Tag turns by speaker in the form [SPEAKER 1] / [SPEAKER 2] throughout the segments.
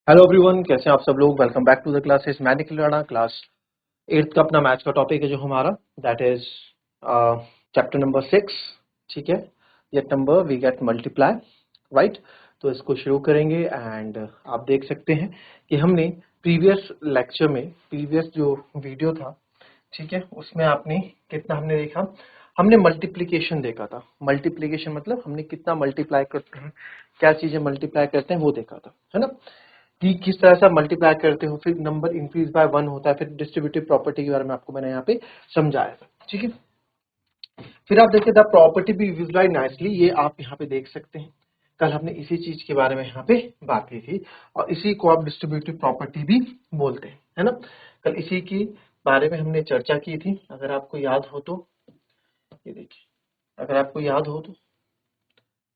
[SPEAKER 1] Hello everyone, कैसे हैं आप सब लोग। Welcome back to the classes. मैं निखिल राणा। क्लास 8th का अपना मैथ्स का टॉपिक है जो हमारा दैट इज चैप्टर नंबर 6। ठीक है, yet number we get multiply, right. तो इसको शुरू करेंगे एंड आप देख सकते हैं कि हमने प्रीवियस लेक्चर में प्रीवियस जो वीडियो था, ठीक है, उसमें आपने कितना हमने देखा, हमने मल्टीप्लिकेशन देखा था। मल्टीप्लिकेशन मतलब हमने कितना मल्टीप्लाई करते हैं, क्या चीजें मल्टीप्लाई करते हैं वो देखा था, है ना, कि किस तरह से आप मल्टीप्लाई करते हो, फिर नंबर इंक्रीज बाय 1 होता है, फिर डिस्ट्रीब्यूटिव प्रॉपर्टी के बारे में आपको मैंने यहाँ पे समझाया था। ठीक है, फिर आप देखिए the property be visualise nicely, ये आप यहाँ पे देख सकते हैं। कल हमने इसी चीज के बारे में यहाँ पे बात की थी और इसी को आप डिस्ट्रीब्यूटिव प्रॉपर्टी भी बोलते हैं, है ना। कल इसी के बारे में हमने चर्चा की थी, अगर आपको याद हो तो। ये देखिए, अगर आपको याद हो तो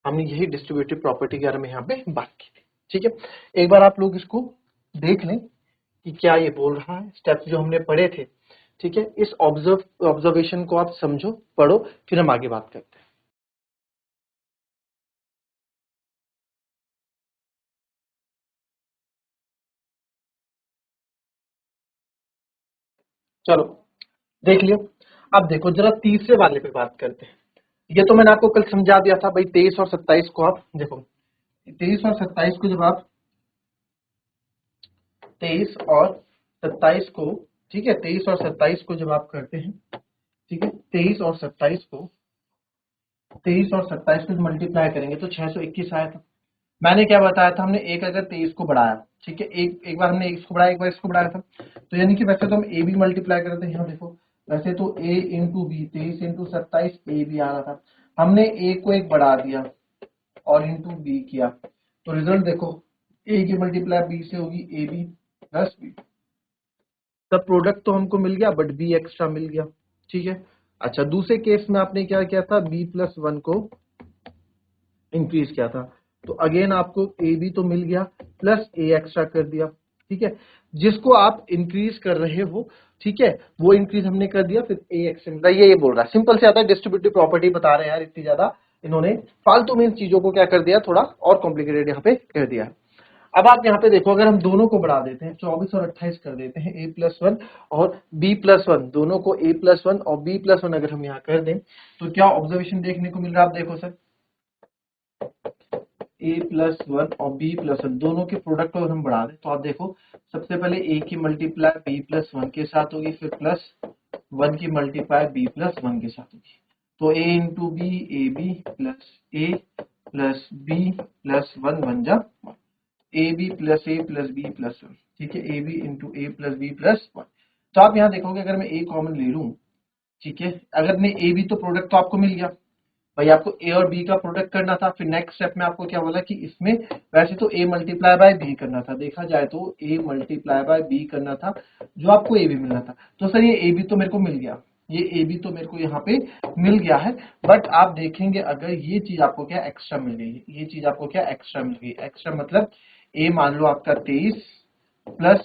[SPEAKER 1] हमने यही डिस्ट्रीब्यूटिव प्रॉपर्टी के बारे में यहाँ पे बात की थी। ठीक है, एक बार आप लोग इसको देख लें कि क्या ये बोल रहा है, स्टेप्स जो हमने पढ़े थे। ठीक है, इस ऑब्जर्वेशन को आप समझो, पढ़ो, फिर हम आगे बात करते हैं। चलो देख लियो। अब देखो जरा तीसरे वाले पे बात करते हैं। ये तो मैंने आपको कल समझा दिया था भाई। 23 और 27 को आप देखो, 23 और 27 को जब आप 23 और 27 को, ठीक है, 23 और 27 को जब आप करते हैं, ठीक है, 23 और 27 को मल्टीप्लाई करेंगे तो 621 आया था। मैंने क्या बताया था, हमने एक अगर 23 को बढ़ाया, ठीक है, एक बार हमने इसको बढ़ाया, एक बार इसको बढ़ाया था, तो यानी कि वैसे तो हम ए भी मल्टीप्लाई करते हैं। यहाँ देखो, वैसे तो ए इंटू बी, 23 इंटू 27 ए भी आ रहा था, हमने ए को एक बढ़ा दिया और इंटू बी किया, तो रिजल्ट देखो, ए की मल्टीप्लाई बी से होगी, ए बी प्लस बी। तब प्रोडक्ट तो हमको मिल गया बट बी एक्स्ट्रा मिल गया। ठीक है, अच्छा दूसरे केस में आपने क्या किया था, बी प्लस 1 को इंक्रीज किया था, तो अगेन आपको ए बी तो मिल गया प्लस ए एक्स्ट्रा कर दिया। ठीक है, जिसको आप इंक्रीज कर रहे हो, ठीक है, वो इंक्रीज हमने कर दिया, फिर ए एक्स्ट्रा मिल रहा है। ये बोल रहा है, सिंपल से आता है, डिस्ट्रीब्यूटिव प्रॉपर्टी बता रहे हैं यार, इतनी ज्यादा इन्होंने फालतू में इन चीजों को क्या कर दिया, थोड़ा और कॉम्प्लिकेटेड यहाँ पे कर दिया है। अब आप यहाँ पे देखो, अगर हम दोनों को बढ़ा देते हैं, 24 और 28 कर देते हैं, a प्लस 1 और b प्लस 1, दोनों को a प्लस 1 और b प्लस 1 अगर हम यहाँ कर दें, तो क्या ऑब्जर्वेशन देखने को मिल रहा है, आप देखो सर, a प्लस 1 और b प्लस 1 दोनों के प्रोडक्ट को अगर हम बढ़ा दें, तो आप देखो सबसे पहले a की मल्टीप्लाई b प्लस 1 के साथ होगी, फिर प्लस 1 की मल्टीप्लाई b प्लस 1 के साथ होगी, तो a into b, a B plus a plus b plus 1 बन जा a B plus a plus b plus 1। ठीक है, a b into a plus b plus 1। तो आप यहाँ देखोगे, अगर मैं ए कॉमन ले लूं, ठीक है, अगर मैं ए बी, तो प्रोडक्ट तो आपको मिल गया भाई, आपको ए और बी का प्रोडक्ट करना था। फिर नेक्स्ट स्टेप में आपको क्या बोला कि इसमें वैसे तो ए मल्टीप्लाई बाय बी करना था, देखा जाए तो ए मल्टीप्लाई बाय बी करना था, जो आपको ए बी मिलना था। तो सर ये ए बी तो मेरे को मिल गया, ये ए बी तो मेरे को यहाँ पे मिल गया है, बट आप देखेंगे अगर ये चीज आपको क्या एक्स्ट्रा मिल गई, ये चीज आपको क्या एक्स्ट्रा मिल गई, एक्स्ट्रा मतलब ए मान लो आपका 23 प्लस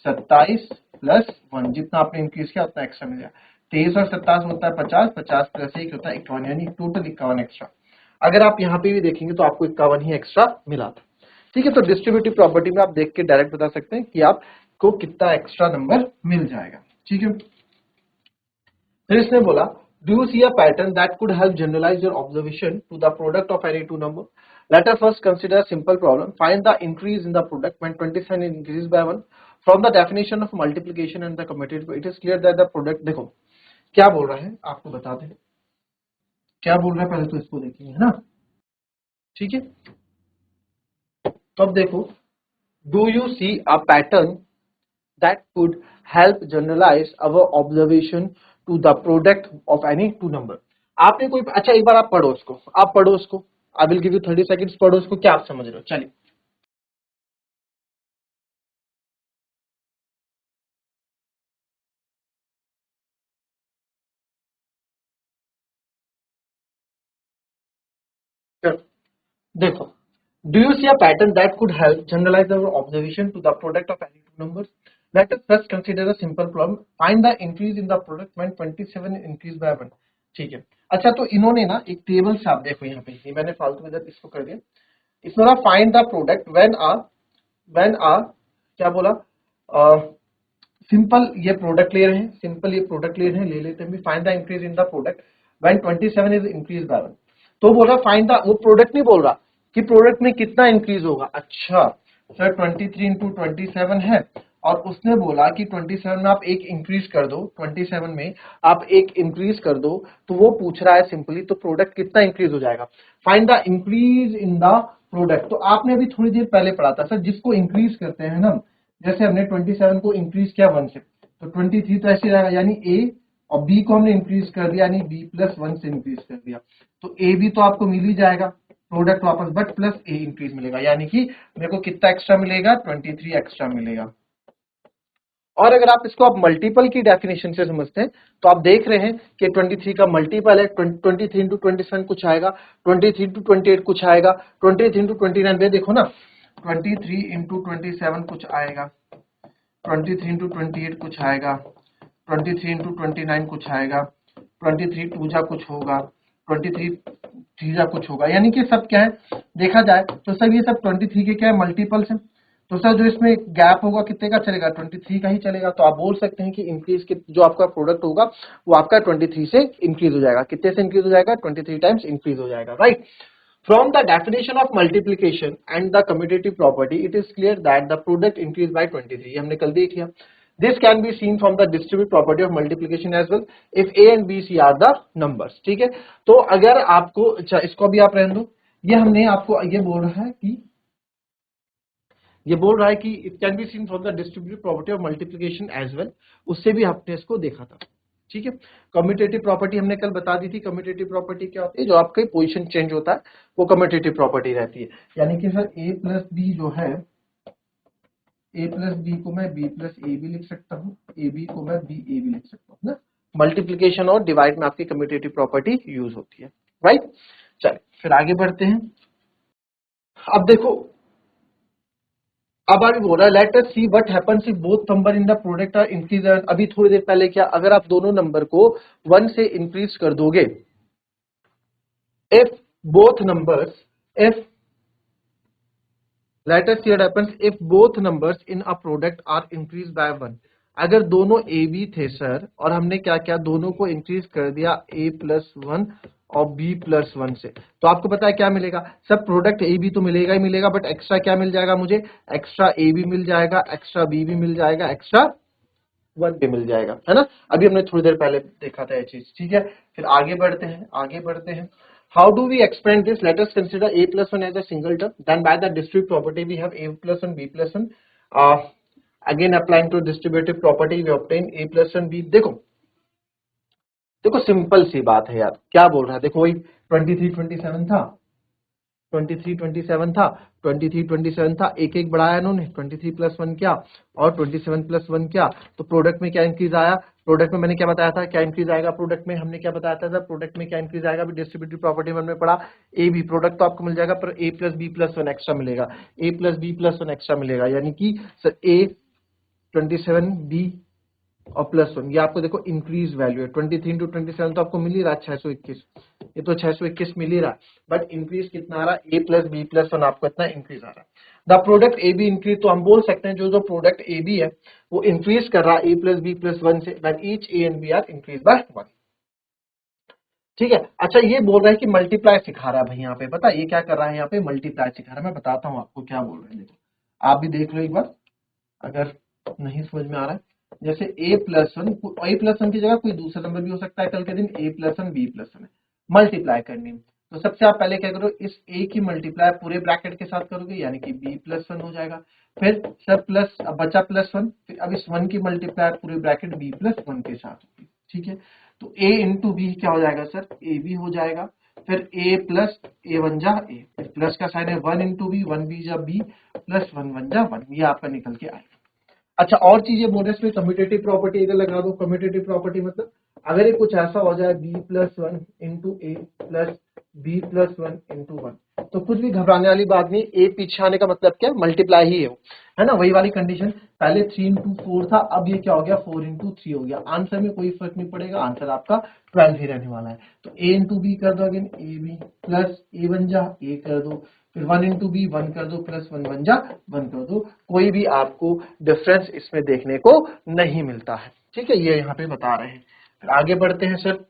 [SPEAKER 1] 27 प्लस 1, जितना आपने इंक्रीज किया उतना एक्स्ट्रा मिल गया। 23 और 27 होता है 50, 50 प्लस 1 होता है 51, यानी टोटल 51 एक्स्ट्रा। अगर आप यहाँ पे भी देखेंगे तो आपको 51 ही एक्स्ट्रा मिला था। ठीक है, तो डिस्ट्रीब्यूटिव प्रॉपर्टी में आप देख के डायरेक्ट बता सकते हैं कि आपको कितना एक्स्ट्रा नंबर मिल जाएगा। ठीक है, फिर इसने बोला, do you see a pattern that could help generalize your observation to the product of any two number? Let us first consider a simple problem. Find the increase in the product when 27 increases by 1. From the definition of multiplication and the commutative, it is clear that the product, देखो क्या बोल रहा है आपको बता दें, क्या बोल रहा है पहले तो इसको देखेंगे, है ना। ठीक है, तो अब देखो, do you see a pattern that could help generalize our observation to the product of any two number? आपने कोई, अच्छा एक बार आप पढ़ो उसको, आप पढ़ो उसको, I will give you 30 seconds, पढ़ो उसको, क्या आप समझ रहे हो, चलिए। देखो, do you see a pattern that could help generalize our observation to the product of any two numbers? Let us first consider a simple problem. Find the increase in the product when 27 increase by 1. ठीक है, अच्छा तो इन्होंने ना एक table से, आप देखो यहाँ पे, ये मैंने फालतू में इधर इसको कर दिया, इसमें ना find the product when when आ क्या बोला, सिंपल ये प्रोडक्ट ले रहे हैं, सिंपल ये प्रोडक्ट ले रहे हैं, ले लेते हैं, find the increase in the product when 27 is increase by 1। तो बोल रहा फाइंड द, वो प्रोडक्ट नहीं बोल रहा कि प्रोडक्ट में कितना इंक्रीज होगा। अच्छा सर 23 इंटू 27 है, और उसने बोला कि 27 में आप एक इंक्रीज कर दो, 27 में आप एक इंक्रीज कर दो, तो वो पूछ रहा है सिंपली तो प्रोडक्ट कितना इंक्रीज हो जाएगा। Find the increase in the product, तो आपने अभी थोड़ी देर पहले पढ़ा था सर, जिसको इंक्रीज करते हैं ना, जैसे हमने 27 को इंक्रीज किया 1 से, तो 23 तो ऐसे रहेगा, यानी ए और बी को हमने इंक्रीज कर दिया, यानी बी प्लस 1 से इंक्रीज कर दिया, तो ए बी तो आपको मिल ही जाएगा प्रोडक्ट वापस, बट प्लस ए इंक्रीज मिलेगा, यानी कि मेरे को कितना एक्स्ट्रा मिलेगा, 23 एक्स्ट्रा मिलेगा। और अगर आप इसको आप मल्टीपल की डेफिनेशन से समझते हैं, तो आप देख रहे हैं कि 23 का मल्टीपल है, 23 इंटू 27 कुछ आएगा, 23 इंटू 28 कुछ आएगा, 23 इंटू 29 देखो ना, 23 इंटू 27 कुछ आएगा, 23 इंटू 28 कुछ आएगा, 23 इंटू 29 कुछ आएगा, 23 टू जा कुछ होगा, 23 थ्री जा कुछ होगा, यानी कि सब क्या है देखा जाए तो सब ये सब 23 के क्या है मल्टीपल्स हैं। तो सर जो इसमें गैप होगा कितने का चलेगा, 23 का ही चलेगा। तो आप बोल सकते हैं कि इंक्रीज के जो आपका प्रोडक्ट होगा वो आपका 23 से इंक्रीज हो जाएगा। कितने से इंक्रीज हो जाएगा, 23 टाइम्स इंक्रीज हो जाएगा, right. From the definition of multiplication and the commutative property, it is clear that the product increased by 23. ये हमने कल देख लिया। This can be seen from the distributive property of multiplication as well if A and B, C are the numbers। ठीक है, तो अगर आपको, अच्छा इसको भी आप रहने दो, ये हमने आपको ये बोल रहा है कि it can be seen from the distributive property of multiplication as well, उससे भी आपने इसको देखा था। ठीक है, कम्यूटेटिव प्रॉपर्टी हमने कल बता दी थी। कम्यूटेटिव प्रॉपर्टी क्या होती है, जो आपका पोजीशन चेंज होता है वो कम्यूटेटिव प्रॉपर्टी रहती है। यानी कि सर ए प्लस बी जो है, ए प्लस बी को मैं बी प्लस ए भी लिख सकता हूँ, ए बी को मैं बी ए भी लिख सकता हूँ ना। मल्टीप्लीकेशन और डिवाइड में आपकी कम्यूटेटिव प्रॉपर्टी यूज होती है, राइट। चलिए फिर आगे बढ़ते हैं। अब देखो, अब अभी बोल रहा है let us see what happens if both number in the product are increase. अभी थोड़ी देर पहले क्या, अगर आप दोनों नंबर को 1 से इंक्रीज कर दोगे, if both numbers, if let us see what happens if both numbers in a product are increased by 1। अगर दोनों ए बी थे सर, और हमने क्या किया, दोनों को इंक्रीज कर दिया a प्लस 1 और b प्लस 1 से, तो आपको पता है क्या मिलेगा, सब प्रोडक्ट ए बी तो मिलेगा ही मिलेगा, बट एक्स्ट्रा क्या मिल जाएगा मुझे, एक्स्ट्रा ए बी मिल जाएगा, एक्स्ट्रा बी भी मिल जाएगा, एक्स्ट्रा 1 भी मिल जाएगा, है ना। अभी हमने थोड़ी देर पहले देखा था ये चीज, ठीक है। फिर आगे बढ़ते हैं, आगे बढ़ते हैं। How do we expand this? Let us consider a plus 1 as a single term. Then by the distributive property we have a plus 1 b plus 1. Again applying to distributive property we obtain a plus 1 b। देखो देखो simple सी बात है यार, क्या बोल रहा है, देखो वही 23 27 था, 23 27 था, 23 27 था, एक एक बढ़ाया इन्होंने, 23 प्लस 1 क्या और 27 प्लस 1 क्या, तो प्रोडक्ट में क्या इंक्रीज आया, प्रोडक्ट में मैंने क्या बताया था, क्या इंक्रीज आएगा प्रोडक्ट में, हमने क्या बताया था, प्रोडक्ट में क्या इंक्रीज आएगा, डिस्ट्रीब्यूटिव प्रॉपर्टी में पढ़ा, ए बी प्रोडक्ट तो आपको मिल जाएगा, पर ए प्लस बी प्लस 1 एक्स्ट्रा मिलेगा, ए प्लस बी प्लस 1 एक्स्ट्रा मिलेगा, यानी कि सर ए 27 बी और प्लस 1, ये आपको देखो इंक्रीज वैल्यू है। 23 इंटू 27 तो आपको मिल ही रहा है 621, ये तो 621 मिल ही रहा है, बट इंक्रीज कितना आ रहा है, a प्लस बी प्लस 1 आपको इतना इंक्रीज आ रहा है। The product A be increase, तो हम बोल सकते हैं जो प्रोडक्ट ए बी है वो इंक्रीज कर रहा है a प्लस बी प्लस 1 से, that each a and b are increase by 1। ठीक है, अच्छा ये बोल रहा है कि मल्टीप्लाई सिखा रहा है भाई, यहाँ पे पता है ये क्या कर रहा है, यहाँ पे मल्टीप्लाई सिखा रहा है। मैं बताता हूँ आपको क्या बोल रहे हैं, देखो आप भी देख लो एक बार, अगर नहीं समझ में आ रहा है। जैसे a प्लस 1, ए प्लस 1 की जगह कोई दूसरा नंबर भी हो सकता है कल के दिन, a प्लस 1 b प्लस 1 है, मल्टीप्लाई करनी है, तो सबसे आप पहले क्या करो, इस a की मल्टीप्लाई पूरे ब्रैकेट के साथ करोगे, यानी कि b प्लस 1 हो जाएगा, फिर सर प्लस बचा प्लस 1, फिर अब इस 1 की मल्टीप्लाई पूरे ब्रैकेट b प्लस 1 के साथ होगी। ठीक है, तो a इंटू बी क्या हो जाएगा सर, a b हो जाएगा, फिर a प्लस a वन जा a, फिर प्लस का साइन है 1 इंटू बी, 1 बी जा b प्लस 1 1 जा 1, ये आपका निकल के आएगा। अच्छा और चीजें बोल रहे हैं इसमें, कम्यूटेटिव प्रॉपर्टी अगर लगा दो, कम्यूटेटिव प्रॉपर्टी मतलब अगर ये कुछ ऐसा हो जाए b plus 1 into a plus b plus 1 into 1, तो कुछ भी घबराने वाली बात नहीं, ए पीछे आने का मतलब क्या, मल्टीप्लाई ही है ना, वही वाली कंडीशन। पहले 3 इंटू 4 था, अब ये क्या हो गया 4 इंटू 3 हो गया, आंसर में कोई फर्क नहीं पड़ेगा, आंसर आपका 12 ही रहने वाला है। तो ए इंटू बी कर दो, again a B plus a one जा ए कर दो, फिर 1 इंटू बी 1 कर दो, प्लस 1 1 जा 1 कर दो, कोई भी आपको डिफरेंस इसमें देखने को नहीं मिलता है। ठीक है, ये यहाँ पे बता रहे हैं। फिर आगे बढ़ते हैं sir,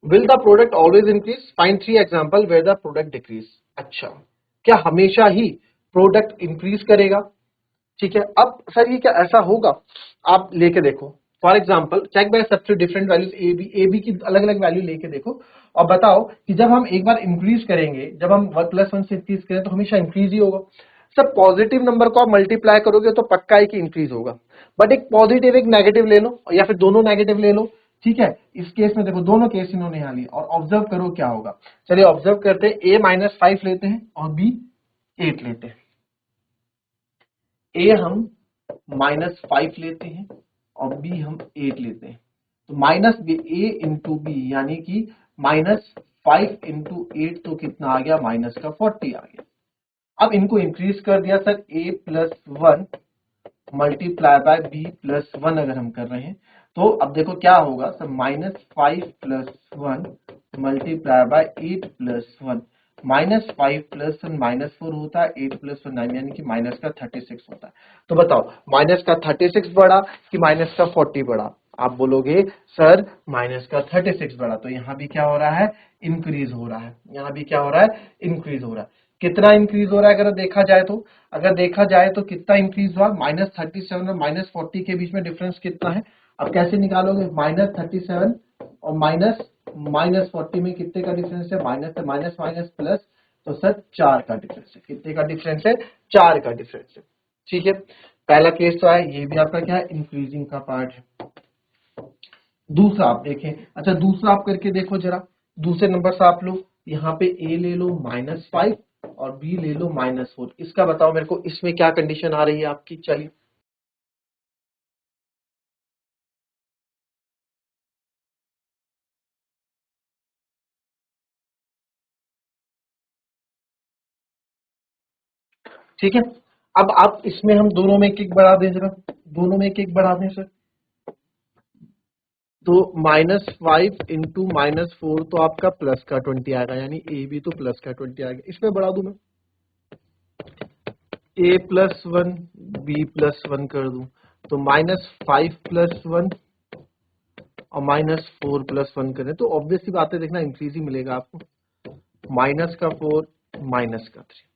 [SPEAKER 1] will the product always increase, find 3 example where the product decrease. अच्छा, क्या हमेशा ही प्रोडक्ट इंक्रीज करेगा? ठीक है, अब सर ये क्या ऐसा होगा? आप लेके देखो, फॉर एग्जाम्पल चेक बाय सबसे डिफरेंट वैल्यूज ए बी की अलग अलग वैल्यू लेके देखो और बताओ कि जब हम एक बार इंक्रीज करेंगे, जब हम प्लस 1 से इंक्रीज करें तो हमेशा इंक्रीज ही होगा। सब पॉजिटिव नंबर को आप मल्टीप्लाई करोगे तो पक्का है कि इंक्रीज होगा, बट एक पॉजिटिव एक नेगेटिव ले लो या फिर दोनों नेगेटिव ले लो। ठीक है, इस केस में देखो दोनों केस इन्होंने यहाँ लिए और ऑब्जर्व करो क्या होगा। चलिए ऑब्जर्व करते हैं, ए -5 लेते हैं और बी 8 लेते हैं। ए हम -5 लेते हैं और बी हम 8 लेते हैं, तो माइनस बी ए इंटू बी यानी कि -5 इंटू 8 तो कितना आ गया, -40 आ गया। अब इनको इंक्रीज कर दिया sir, a plus 1 multiply by b plus 1 अगर हम कर रहे हैं तो अब देखो क्या होगा sir, -5 plus 1 multiply by 8 plus 1, -5 plus 1 -4 होता है, 8 प्लस 1 9 यानी कि माइनस का 36 होता है। तो बताओ माइनस का 36 बढ़ा कि माइनस का 40 बढ़ा? आप बोलोगे सर माइनस का 36 बढ़ा, तो यहाँ भी क्या हो रहा है, इंक्रीज हो रहा है। यहाँ भी क्या हो रहा है, इंक्रीज हो रहा है। कितना इंक्रीज हो रहा है अगर देखा जाए तो, अगर देखा जाए तो कितना इंक्रीज हुआ, -37 और -40 के बीच में डिफरेंस कितना है? अब कैसे निकालोगे, -37 और -40 में कितने का डिफरेंस है, माइनस से माइनस माइनस प्लस, तो सर 4 का डिफरेंस है। कितने का डिफरेंस है, 4 का डिफरेंस है। ठीक है, पहला केस तो है, ये भी आपका क्या है, इंक्रीजिंग का पार्ट है। दूसरा आप देखें, अच्छा दूसरा आप करके देखो जरा, दूसरे नंबर से आप लो, यहाँ पे ए ले लो -5 और बी ले लो -4। इसका बताओ मेरे को, इसमें क्या कंडीशन आ रही है आपकी? चलिए ठीक है, अब आप इसमें हम दोनों में एक एक बढ़ा दें जरा, दोनों में एक एक बढ़ा दें सर, तो -5 इंटू -4 तो आपका प्लस का 20 आएगा, यानी ए भी तो प्लस का 20 आएगा। इसमें बढ़ा दूं मैं, ए प्लस 1 बी प्लस 1 कर दूं, तो -5 प्लस 1 और -4 प्लस 1 करें तो ऑब्वियस सी बात है, देखना इंक्रीज ही मिलेगा आपको। माइनस का 4 माइनस का 3,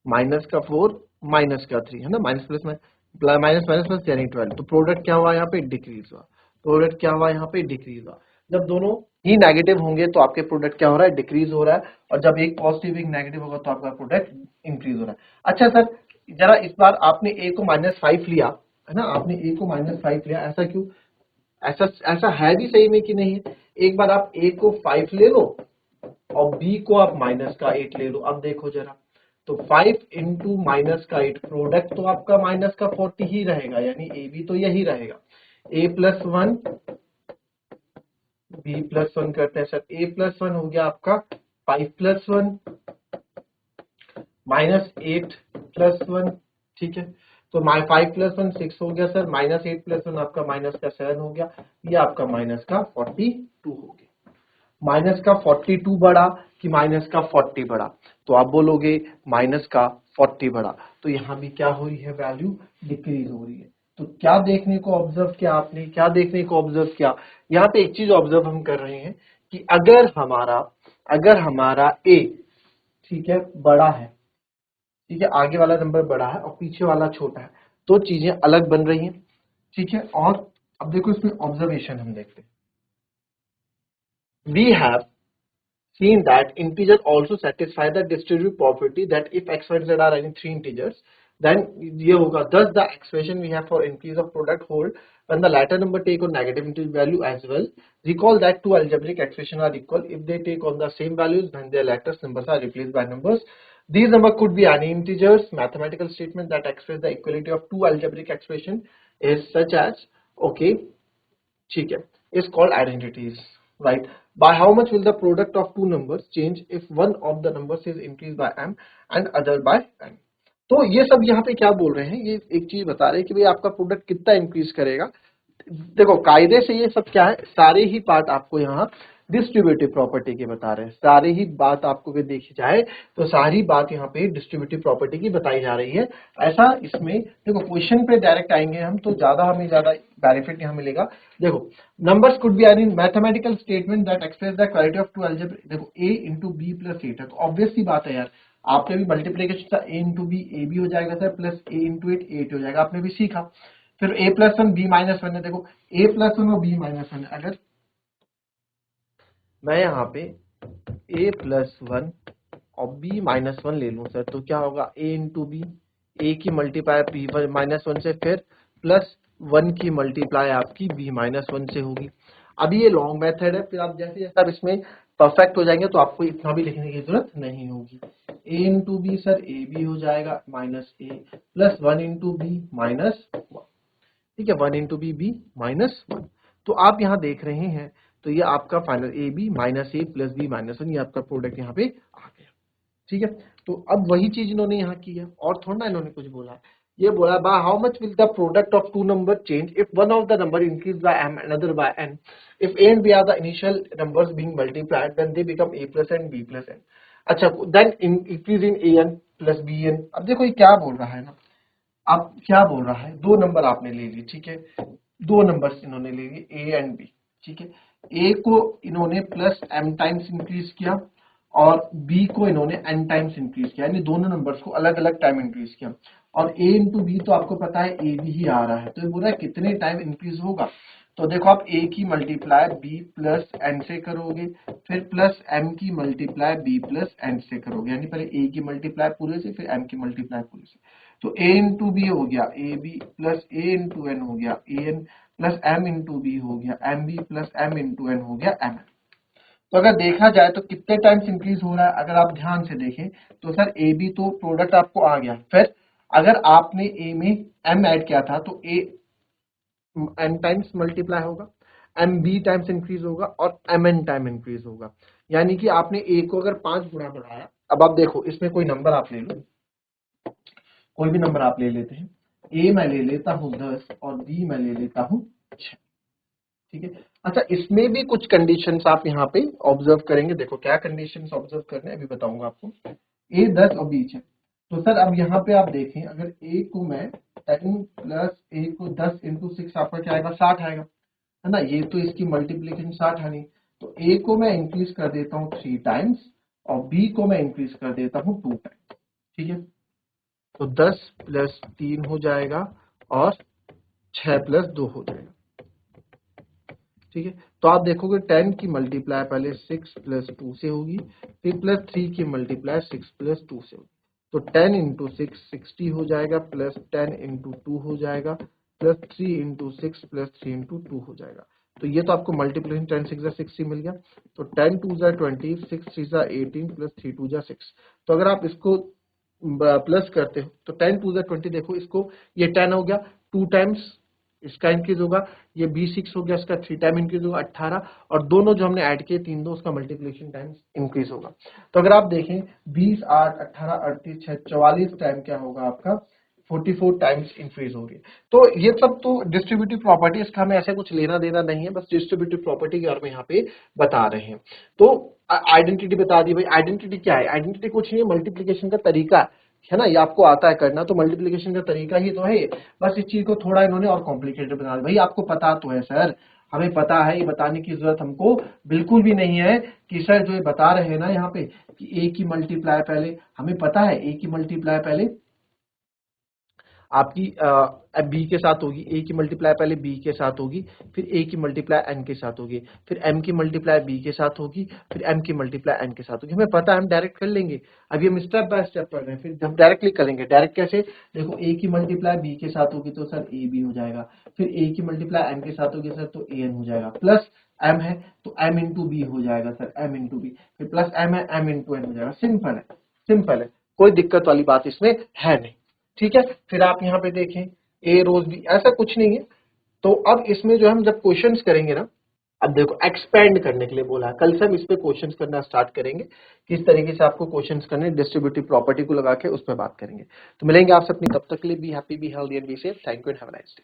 [SPEAKER 1] माइनस का 4 माइनस का 3 है ना, minus plus minus minus plus यानी 12। तो प्रोडक्ट क्या हुआ यहाँ पे, डिक्रीज हुआ। प्रोडक्ट क्या हुआ यहाँ पे, डिक्रीज हुआ। जब दोनों ही नेगेटिव होंगे तो आपके प्रोडक्ट क्या हो रहा है, डिक्रीज हो रहा है, और जब एक पॉजिटिव एक नेगेटिव होगा तो आपका प्रोडक्ट इंक्रीज हो रहा है। अच्छा सर, जरा इस बार आपने ए को -5 लिया है ना, आपने ए को -5 लिया, ऐसा क्यों? ऐसा ऐसा है भी सही में कि नहीं है? एक बार आप ए को 5 ले लो और बी को आप माइनस का 8 ले लो। अब देखो जरा, तो 5 इंटू माइनस का 8, प्रोडक्ट तो आपका माइनस का 40 ही रहेगा, यानी ए बी तो यही रहेगा। ए प्लस 1 बी प्लस 1 करते हैं सर, ए प्लस 1 हो गया आपका 5 प्लस 1 -8 प्लस 1। ठीक है, तो 5 प्लस 1 6 हो गया सर, -8 प्लस 1 आपका माइनस का 7 हो गया, ये आपका माइनस का 42 हो गया। माइनस का 42 बढ़ा कि माइनस का 40 बढ़ा? तो आप बोलोगे माइनस का 40 बढ़ा, तो यहां भी क्या हो रही है, वैल्यू डिक्रीज हो रही है। तो क्या देखने को ऑब्जर्व किया आपने, क्या देखने को ऑब्जर्व किया? यहाँ पे एक चीज ऑब्जर्व हम कर रहे हैं कि अगर हमारा ए, ठीक है, बड़ा है, ठीक है, आगे वाला नंबर बड़ा है और पीछे वाला छोटा है, तो चीजें अलग बन रही हैं। ठीक है, और अब देखो इसमें ऑब्जर्वेशन हम देखते हैं, we have seen that integer also satisfy the distributive property that if x, y, z are any three integers, then ये होगा, thus the expression we have for increase of product hold when the latter number take on negative integer value as well. Recall that two algebraic expressions are equal if they take on the same values when their latter numbers are replaced by numbers. These numbers could be any integers. Mathematical statement that express the equality of two algebraic expression is such as, okay, ठीक है, is called identities, right? By how much will the product of two numbers change if one of the numbers is increased by m and other by n? तो ये सब यहाँ पे क्या बोल रहे हैं, ये एक चीज बता रहे हैं कि भाई आपका प्रोडक्ट कितना इंक्रीज करेगा। देखो कायदे से ये सब क्या है, सारे ही पार्ट आपको यहाँ डिस्ट्रीब्यूटिव प्रॉपर्टी की बता रहे हैं। सारी ही बात आपको अगर देखी जाए तो सारी बात यहाँ पे डिस्ट्रीब्यूटिव प्रॉपर्टी की बताई जा रही है। ऐसा इसमें देखो क्वेश्चन पे डायरेक्ट आएंगे हम तो हमें ज्यादा बेनिफिट यहाँ मिलेगा। देखो numbers could be any mathematical statement that express the quality of to algebra. देखो a इंटू बी प्लस 8 है तो ऑब्वियस सी बात है यार, आपने भी मल्टीप्लीकेशन था, a इंटू बी ए भी हो जाएगा सर, प्लस a इंटू 8 8 हो जाएगा, आपने भी सीखा। फिर a प्लस 1 b माइनस 1 है, देखो a प्लस 1 और b माइनस 1 है। अगर मैं यहाँ पे a प्लस 1 और b माइनस 1 ले लूं सर तो क्या होगा, a इंटू बी, a की मल्टीप्लाई b माइनस 1 से, फिर प्लस 1 की मल्टीप्लाई आपकी b माइनस 1 से होगी। अभी ये लॉन्ग मेथड है, फिर आप जैसे जैसे आप इसमें परफेक्ट हो जाएंगे तो आपको इतना भी लिखने की जरूरत नहीं होगी। a into b sir a भी हो जाएगा minus a, plus 1 into b minus 1, ठीक है, 1 इंटू बी माइनस 1। तो आप यहाँ देख रहे हैं तो ये आपका final a b minus a plus b minus 1, ये आपका प्रोडक्ट यहाँ पे आ गया, ठीक है। तो अब वही चीज इन्होंने यहाँ की है और थोड़ा ना इन्होंने कुछ बोला, ये बोला by how much will the product of two number change if one of the number increase by m another by n, if a and b are the initial numbers being multiplied then they become a plus n b plus n। अच्छा then increase in a n plus b n। अब देखो ये क्या बोल रहा है ना, आप क्या बोल रहा है, दो नंबर आपने ले लिए, ठीक है, दो नंबर्स इन्होंने ले लिए ए एंड बी, ठीक है। ए को इन्होंने प्लस m टाइम्स इंक्रीज किया और बी को इन्होंने n टाइम्स इंक्रीज किया, यानी दोनों नंबर्स को अलग अलग टाइम इंक्रीज किया। और a इंटू बी तो आपको पता है ए बी ही आ रहा है, तो ये बोल रहा है कितने टाइम इंक्रीज होगा। तो देखो आप a की मल्टीप्लाई b प्लस n से करोगे, फिर प्लस m की मल्टीप्लाई b प्लस n से करोगे, यानी पहले a की मल्टीप्लाई पूरे से फिर m की मल्टीप्लाई पूरे से। तो a इंटू बी हो गया A B plus a into N हो गया A N plus m into B हो गया M B plus m into N हो गया एम एन। तो अगर देखा जाए तो कितने टाइम्स इंक्रीज हो रहा है, अगर आप ध्यान से देखें तो सर ए बी तो प्रोडक्ट आपको आ गया, फिर अगर आपने ए में m ऐड किया था तो ए n टाइम्स मल्टीप्लाई होगा, एम बी टाइम्स इंक्रीज होगा और एम एन टाइम इंक्रीज होगा, यानी कि आपने ए को अगर 5 गुना बढ़ाया। अब आप देखो इसमें कोई नंबर आप ले लो, कोई भी नंबर आप ले लेते हैं, ए मैं ले लेता हूं 10 और बी मैं ले लेता हूं 6, ठीक है। अच्छा इसमें भी कुछ कंडीशंस आप यहाँ पे ऑब्जर्व करेंगे, देखो क्या कंडीशंस ऑब्जर्व करने अभी बताऊंगा आपको। ए 10 और बी 6, तो सर अब यहाँ पे आप देखें अगर ए को मैं 10 प्लस ए को 10 इंटू 6 आपका क्या आएगा, 60 आएगा, है ना। ये तो इसकी मल्टीप्लीकेशन 60 है नहीं, तो ए को मैं इंक्रीज कर देता हूँ 3 टाइम्स और बी को मैं इंक्रीज कर देता हूँ 2 टाइम्स, ठीक है। तो 10 प्लस 3 हो जाएगा और 6 प्लस 2 हो जाएगा, ठीक है। तो आप देखोगे 10 की मल्टीप्लाई पहले 6 प्लस 2 से होगी, फिर प्लस 3 की मल्टीप्लाई 6 प्लस 2 से होगी, तो 10 इंटू 6 60 हो जाएगा, प्लस 10 इंटू 2 हो जाएगा, प्लस 3 इंटू 6 प्लस 3 इंटू 2 हो जाएगा। तो ये तो आपको मल्टीप्लिकेशन 10 6 जा 60 मिल गया, तो 10 2 जा 20, 6 3 जा 18 प्लस 3 2 जा 6। तो अगर आप इसको प्लस करते हो तो 10 2 जा 20, देखो इसको ये 10 हो गया 2 टाइम्स इसका इंक्रीज होगा, ये B6 हो गया इसका 3 टाइम इंक्रीज होगा 18, और दोनों जो हमने ऐड किए 3 2 उसका मल्टीप्लिकेशन टाइम्स इंक्रीज होगा। तो अगर आप देखें 20 8 18 38 6 44 टाइम क्या होगा आपका 44 टाइम्स इंक्रीज होगी। तो ये सब तो डिस्ट्रीब्यूटिव प्रॉपर्टी, इसका हमें ऐसे कुछ लेना देना नहीं है, बस डिस्ट्रीब्यूटिव प्रॉपर्टी के बारे में यहाँ पे बता रहे हैं। तो आइडेंटिटी बता दी भाई, आइडेंटिटी क्या है, आइडेंटिटी कुछ नहीं है, मल्टीप्लिकेशन का तरीका है ना, ये आपको आता है करना, तो मल्टीप्लिकेशन का तरीका ही तो है ये। बस इस चीज को थोड़ा इन्होंने और कॉम्प्लिकेटेड बना दिया। भाई आपको पता तो है सर, हमें पता है, ये बताने की जरूरत हमको बिल्कुल भी नहीं है कि सर जो ये बता रहे हैं ना यहाँ पे कि ए की मल्टीप्लाई पहले, हमें पता है ए की मल्टीप्लाई पहले आपकी बी के साथ होगी, ए की मल्टीप्लाई पहले बी के साथ होगी, फिर ए की मल्टीप्लाई एन के साथ होगी, फिर एम की मल्टीप्लाई बी के साथ होगी, फिर एम की मल्टीप्लाई एन के साथ होगी। हमें पता है, हम डायरेक्ट कर लेंगे, अभी हम स्टेप बाय स्टेप पढ़ रहे हैं, फिर हम डायरेक्टली करेंगे। डायरेक्ट कैसे, देखो ए की मल्टीप्लाई बी के साथ होगी तो सर ए बी हो जाएगा, फिर ए की मल्टीप्लाई एन के साथ होगी सर तो ए एन हो जाएगा, प्लस एम है तो एम इंटू बी हो जाएगा सर एम इंटू बी, फिर प्लस एम है एम इंटू एन हो जाएगा। सिंपल है, सिंपल है, कोई दिक्कत वाली बात इसमें है नहीं, ठीक है। फिर आप यहाँ पे देखें ए रोज बी, ऐसा कुछ नहीं है। तो अब इसमें जो हम जब क्वेश्चंस करेंगे ना, अब देखो एक्सपेंड करने के लिए बोला है, कल से हम इस पे क्वेश्चंस करना स्टार्ट करेंगे, किस तरीके से आपको क्वेश्चंस करने डिस्ट्रीब्यूटिव प्रॉपर्टी को लगा के उस पर बात करेंगे। तो मिलेंगे आपसे अपनी, तब तक के लिए be happy be healthy and be safe. Thank you and have a nice day.